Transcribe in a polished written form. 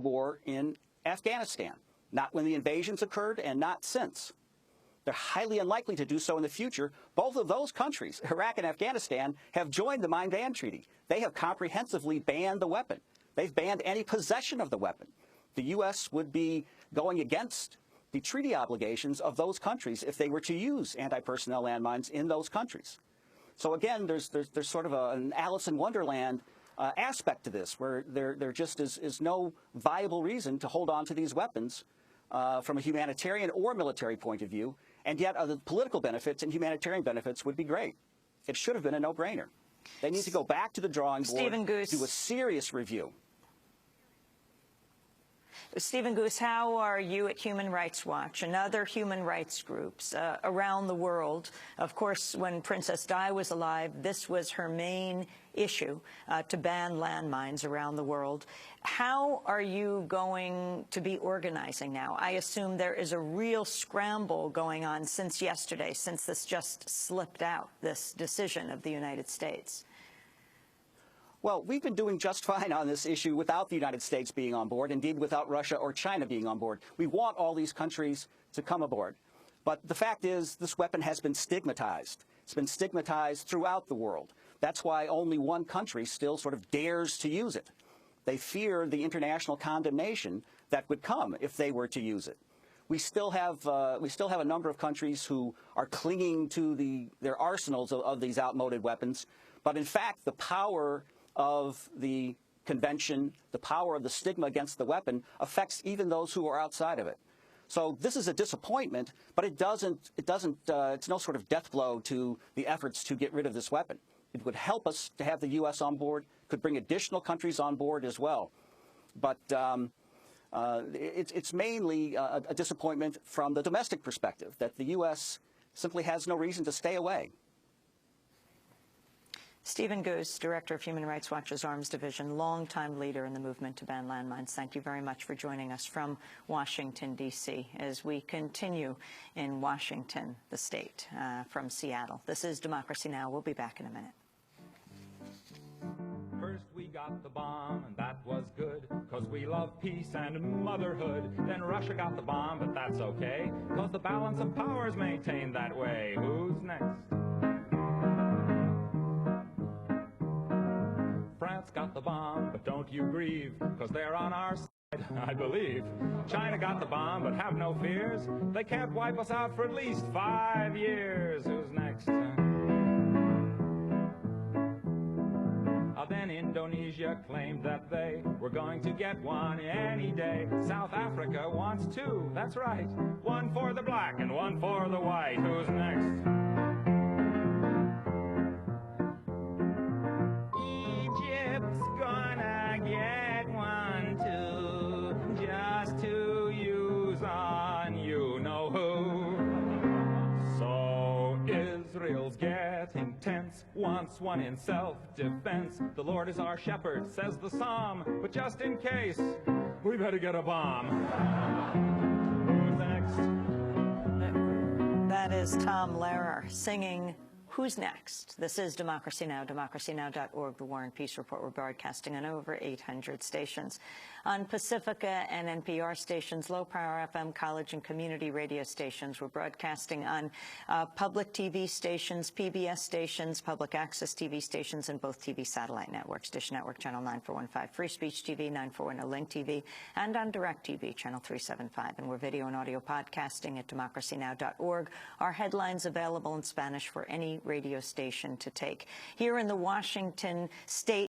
war in Afghanistan, not when the invasions occurred and not since. They're highly unlikely to do so in the future. Both of those countries, Iraq and Afghanistan, have joined the Mine Ban Treaty. They have comprehensively banned the weapon. They've banned any possession of the weapon. The U.S. would be going against the treaty obligations of those countries if they were to use anti-personnel landmines in those countries. So again, there's sort of an Alice in Wonderland aspect to this, where there just is no viable reason to hold on to these weapons from a humanitarian or military point of view, and yet the political benefits and humanitarian benefits would be great. It should have been a no-brainer. They need to go back to the drawing board, Goose. Do a serious review. Stephen Goose, how are you at Human Rights Watch and other human rights groups around the world? Of course, when Princess Di was alive, this was her main issue, to ban landmines around the world. How are you going to be organizing now? I assume there is a real scramble going on since yesterday, since this just slipped out, this decision of the United States. Well, we've been doing just fine on this issue without the United States being on board, indeed without Russia or China being on board. We want all these countries to come aboard. But the fact is, this weapon has been stigmatized. It's been stigmatized throughout the world. That's why only one country still sort of dares to use it. They fear the international condemnation that would come if they were to use it. We still have a number of countries who are clinging to their arsenals of these outmoded weapons. But in fact, the power of the convention, the power of the stigma against the weapon affects even those who are outside of it. So this is a disappointment, but it's no sort of death blow to the efforts to get rid of this weapon. It would help us to have the U.S. on board, could bring additional countries on board as well. But it's mainly a disappointment from the domestic perspective, that the U.S. simply has no reason to stay away. Stephen Goose, Director of Human Rights Watch's Arms Division, longtime leader in the movement to ban landmines. Thank you very much for joining us from Washington, D.C., as we continue in Washington, the state, from Seattle. This is Democracy Now! We'll be back in a minute. First we got the bomb, and that was good, 'cause we love peace and motherhood. Then Russia got the bomb, but that's okay, 'cause the balance of power's maintained that way. Who's next? France got the bomb, but don't you grieve, 'cause they're on our side, I believe. China got the bomb, but have no fears. They can't wipe us out for at least 5 years. Who's next? Then Indonesia claimed that they were going to get one any day. South Africa wants two, that's right. One for the black and one for the white. Who's next? Egypt's gonna get one too, just to use on you-know-who. So Israel's getting tense, wants one in self-defense. The Lord is our shepherd, says the psalm, but just in case, we better get a bomb. Who's next? That is Tom Lehrer singing Who's Next? This is Democracy Now!, democracynow.org, The War and Peace Report. We're broadcasting on over 800 stations. On Pacifica and NPR stations, low-power FM, college and community radio stations. We're broadcasting on public TV stations, PBS stations, public access TV stations, and both TV satellite networks, Dish Network, Channel 9415, Free Speech TV, 941, Link TV, and on Direct TV, Channel 375. And we're video and audio podcasting at democracynow.org. Our headlines available in Spanish for any radio station to take. Here in the Washington state